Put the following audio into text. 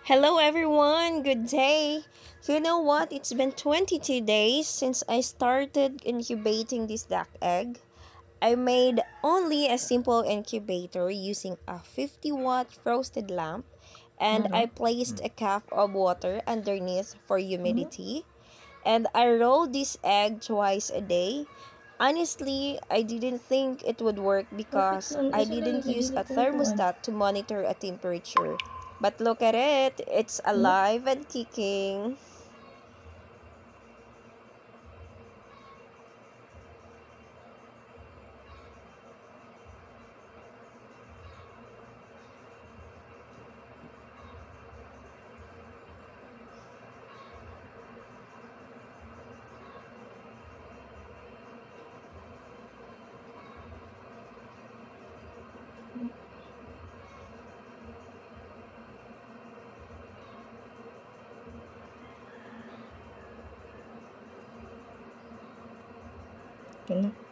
Hello everyone, good day. You know what? It's been 22 days since I started incubating this duck egg. I made only a simple incubator using a 50-watt frosted lamp and I placed a cup of water underneath for humidity. And I rolled this egg twice a day. Honestly, I didn't think it would work Bakit because I nag-isa lang didn't ka? Di use a nagkwentuhan. thermostat to monitor a temperature. But look at it, it's Hmm? alive and kicking. Yun na.